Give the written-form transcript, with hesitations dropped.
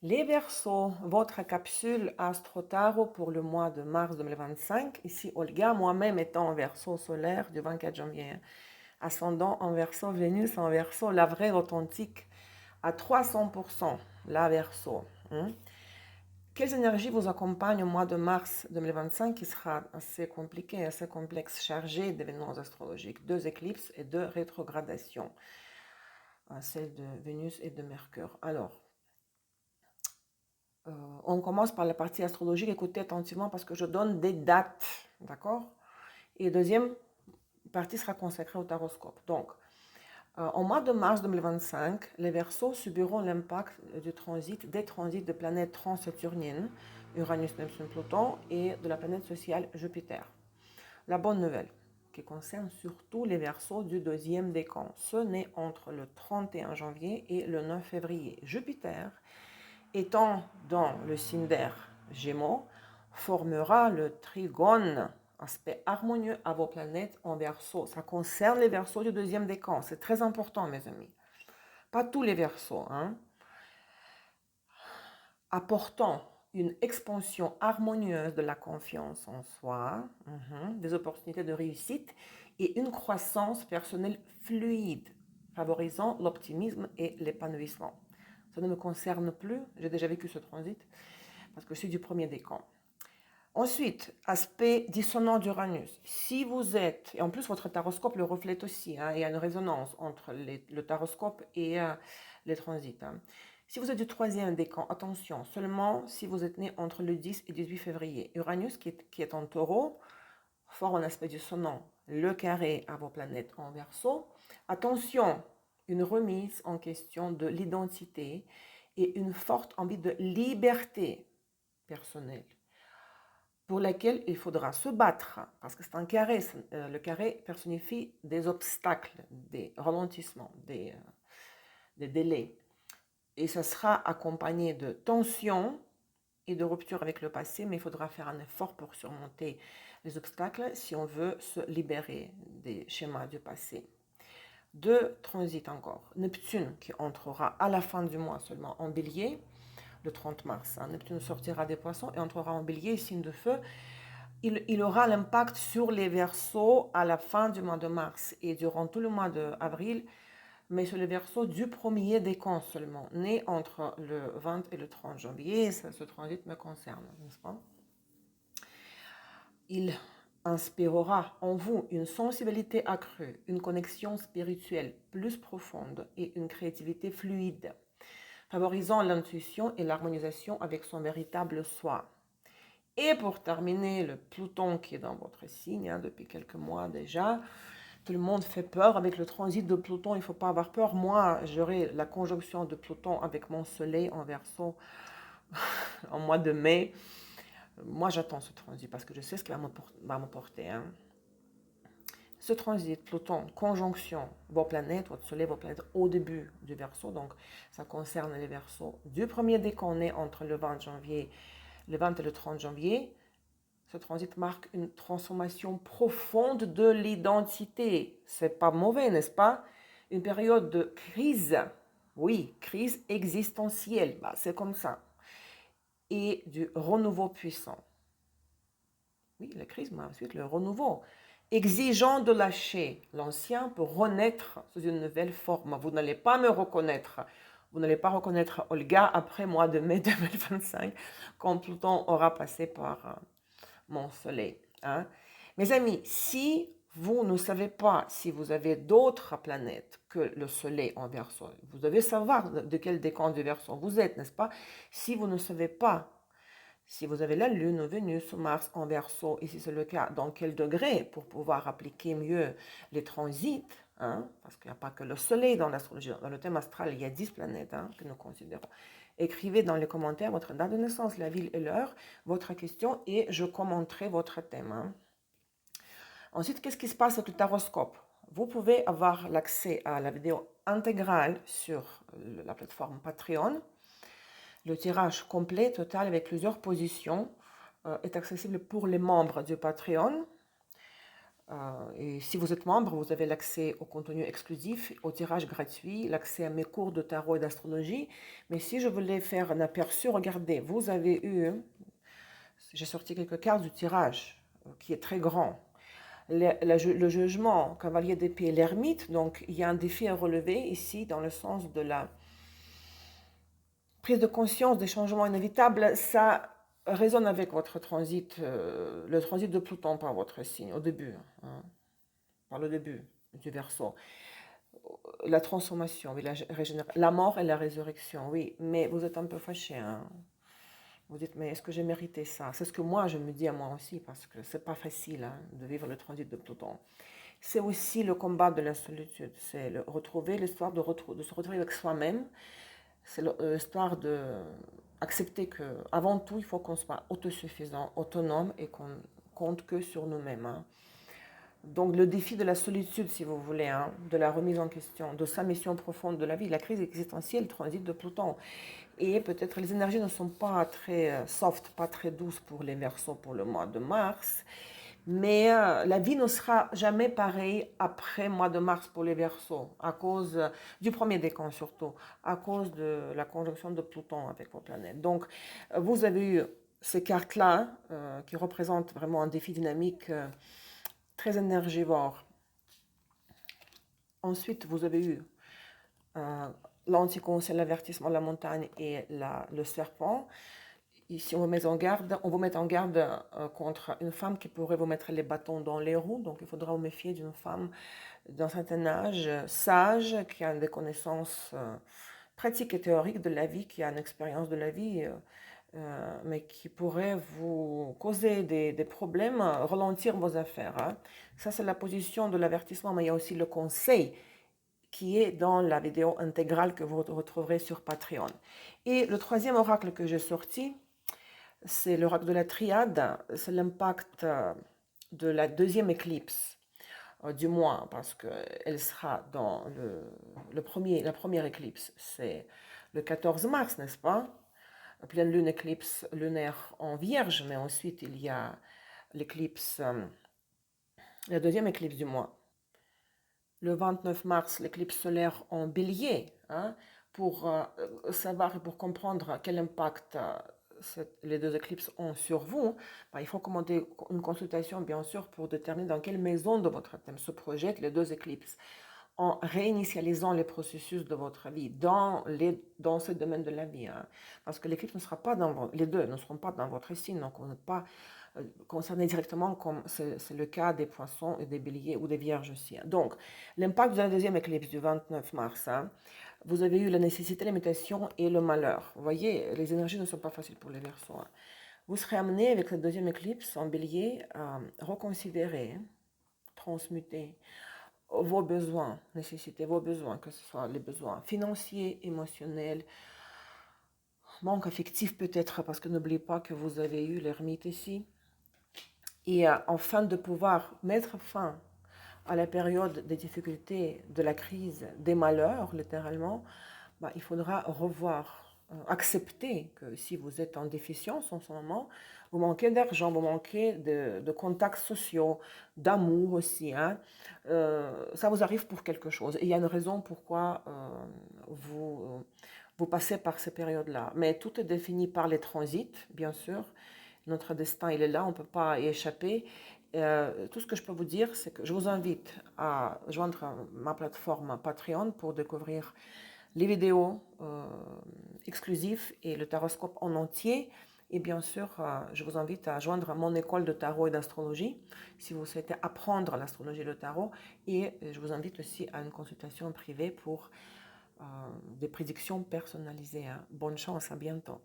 Les Verseaux, votre capsule Astro Tarot pour le mois de mars 2025. Ici Olga, moi-même étant en Verseau solaire du 24 janvier. Ascendant en Verseau, Vénus en Verseau, la vraie authentique à 300%, la Verseau. Quelles énergies vous accompagnent au mois de mars 2025 qui sera assez compliqué, assez complexe, chargé d'événements astrologiques, 2 éclipses et 2 rétrogradations, celle de Vénus et de Mercure. Alors, on commence par la partie astrologique. Écoutez attentivement parce que je donne des dates, d'accord? Et la deuxième partie sera consacrée au taroscope. Donc, en mois de mars 2025, les Verseaux subiront l'impact des transits de planètes transsaturniennes, Uranus, Neptune, Pluton, et de la planète sociale Jupiter. La bonne nouvelle, qui concerne surtout les Verseaux du deuxième décan, ce n'est entre le 31 janvier et le 9 février. Jupiter, étant dans le signe d'air Gémeaux, formera le trigone, aspect harmonieux à vos planètes en Verseau. Ça concerne les Verseaux du deuxième décan. C'est très important, mes amis. Pas tous les Verseaux, hein. Apportant une expansion harmonieuse de la confiance en soi, des opportunités de réussite et une croissance personnelle fluide, favorisant l'optimisme et l'épanouissement. Ça ne me concerne plus, j'ai déjà vécu ce transit, parce que je suis du premier décan. Ensuite, aspect dissonant d'Uranus. Si vous êtes, et en plus votre taroscope le reflète aussi, il y a une résonance entre le taroscope et les transits. Si vous êtes du troisième décan, attention, seulement si vous êtes né entre le 10 et 18 février. Uranus, qui est en taureau, fort en aspect dissonant, le carré à vos planètes en Verseau. Attention, une remise en question de l'identité et une forte envie de liberté personnelle pour laquelle il faudra se battre, parce que c'est un carré. Le carré personnifie des obstacles, des ralentissements, des délais. Et ça sera accompagné de tensions et de ruptures avec le passé, mais il faudra faire un effort pour surmonter les obstacles si on veut se libérer des schémas du passé. 2 transits encore. Neptune qui entrera à la fin du mois seulement en bélier, le 30 mars. Neptune sortira des poissons et entrera en bélier, signe de feu. Il aura l'impact sur les Verseaux à la fin du mois de mars et durant tout le mois d'avril, mais sur les Verseaux du premier décan seulement, né entre le 20 et le 30 janvier. Ce transit me concerne, n'est-ce pas? Il inspirera en vous une sensibilité accrue, une connexion spirituelle plus profonde et une créativité fluide, favorisant l'intuition et l'harmonisation avec son véritable soi. Et pour terminer, le Pluton qui est dans votre signe depuis quelques mois déjà. Tout le monde fait peur avec le transit de Pluton, il ne faut pas avoir peur. Moi, j'aurai la conjonction de Pluton avec mon soleil en Verseau en mois de mai. Moi, j'attends ce transit parce que je sais ce qu'il va me porter. Ce transit, Pluton, conjonction, vos planètes, votre soleil, vos planètes au début du Verseau. Donc, ça concerne les Verseaux du premier décan né entre le 20 janvier, le 20 et le 30 janvier. Ce transit marque une transformation profonde de l'identité. C'est pas mauvais, n'est-ce pas? Une période de crise, oui, crise existentielle, c'est comme ça. Et du renouveau puissant. Oui, la crise, mais ensuite le renouveau. Exigeant de lâcher l'ancien pour renaître sous une nouvelle forme. Vous n'allez pas me reconnaître. Vous n'allez pas reconnaître Olga après mois de mai 2025, quand tout le temps aura passé par mon soleil. Mes amis, si vous ne savez pas si vous avez d'autres planètes que le soleil en Verseau, vous devez savoir de quel décan du Verseau vous êtes, n'est-ce pas? Si vous ne savez pas si vous avez la Lune, Vénus, Mars en Verseau, et si c'est le cas, dans quel degré pour pouvoir appliquer mieux les transits, parce qu'il n'y a pas que le Soleil dans l'astrologie. Dans le thème astral, il y a 10 planètes que nous considérons. Écrivez dans les commentaires votre date de naissance, la ville et l'heure, votre question, et je commenterai votre thème. Ensuite, qu'est-ce qui se passe avec le taroscope? Vous pouvez avoir l'accès à la vidéo intégrale sur la plateforme Patreon. Le tirage complet, total, avec plusieurs positions, est accessible pour les membres du Patreon. Et si vous êtes membre, vous avez l'accès au contenu exclusif, au tirage gratuit, l'accès à mes cours de tarot et d'astrologie. Mais si je voulais faire un aperçu, regardez, vous avez eu, j'ai sorti quelques cartes du tirage, qui est très grand. Le jugement, cavalier d'épée, l'ermite, donc il y a un défi à relever ici dans le sens de la prise de conscience des changements inévitables. Ça résonne avec votre transit, le transit de Pluton par votre signe au début, hein, par le début du Verseau. La transformation, oui, la mort et la résurrection, oui, mais vous êtes un peu fâché, hein. Vous dites, mais est-ce que j'ai mérité ça? C'est ce que moi, je me dis à moi aussi, parce que c'est pas facile, hein, de vivre le transit de Pluton. C'est aussi le combat de la solitude, c'est retrouver l'histoire de se retrouver avec soi-même, c'est l'histoire de accepter que avant tout, il faut qu'on soit autosuffisant, autonome et qu'on compte que sur nous-mêmes, hein. Donc le défi de la solitude, si vous voulez, hein, de la remise en question, de sa mission profonde de la vie, la crise existentielle, le transit de Pluton. Et peut-être les énergies ne sont pas très soft, pas très douces pour les Verseaux pour le mois de mars. Mais la vie ne sera jamais pareille après mois de mars pour les Verseaux, à cause du premier décan surtout, à cause de la conjonction de Pluton avec vos planètes. Donc, vous avez eu ces cartes-là qui représentent vraiment un défi dynamique très énergivore. Ensuite, vous avez eu l'anticonseil, l'avertissement, la montagne et le serpent. Ici, on vous met en garde contre une femme qui pourrait vous mettre les bâtons dans les roues. Donc, il faudra vous méfier d'une femme d'un certain âge, sage, qui a des connaissances pratiques et théoriques de la vie, qui a une expérience de la vie, mais qui pourrait vous causer des problèmes, ralentir vos affaires, hein. Ça, c'est la position de l'avertissement, mais il y a aussi le conseil qui est dans la vidéo intégrale que vous retrouverez sur Patreon. Et le troisième oracle que j'ai sorti, c'est l'oracle de la triade, c'est l'impact de la deuxième éclipse du mois, parce qu'elle sera dans la première éclipse, c'est le 14 mars, n'est-ce pas? Pleine lune, éclipse lunaire en Vierge, mais ensuite il y a l'éclipse, la deuxième éclipse du mois. Le 29 mars, l'éclipse solaire en Bélier, hein, pour savoir et pour comprendre quel impact les deux éclipses ont sur vous, il faut commander une consultation, bien sûr, pour déterminer dans quelle maison de votre thème se projettent les deux éclipses, en réinitialisant les processus de votre vie dans ce domaine de la vie, hein. Parce que l'éclipse ne sera pas les deux ne seront pas dans votre signe, donc on n'est pas concerné directement, comme c'est le cas des poissons et des béliers ou des vierges aussi, hein. Donc, l'impact de la deuxième éclipse du 29 mars, hein, vous avez eu la nécessité, la limitation et le malheur. Vous voyez, les énergies ne sont pas faciles pour les Verseaux, hein. Vous serez amené avec cette deuxième éclipse en bélier à reconsidérer, transmuter vos besoins, nécessiter vos besoins, que ce soit les besoins financiers, émotionnels, manque affectif peut-être, parce que n'oubliez pas que vous avez eu l'ermite ici. Et afin de pouvoir mettre fin à la période des difficultés, de la crise, des malheurs, littéralement, il faudra revoir, accepter que si vous êtes en déficience en ce moment, vous manquez d'argent, vous manquez de contacts sociaux, d'amour aussi, hein. Ça vous arrive pour quelque chose. Et il y a une raison pourquoi vous passez par ces périodes-là. Mais tout est défini par les transits, bien sûr. Notre destin, il est là, on ne peut pas y échapper. Tout ce que je peux vous dire, c'est que je vous invite à joindre ma plateforme Patreon pour découvrir les vidéos exclusives et le taroscope en entier. Et bien sûr, je vous invite à joindre mon école de tarot et d'astrologie si vous souhaitez apprendre l'astrologie et le tarot. Et je vous invite aussi à une consultation privée pour des prédictions personnalisées, hein. Bonne chance, à bientôt.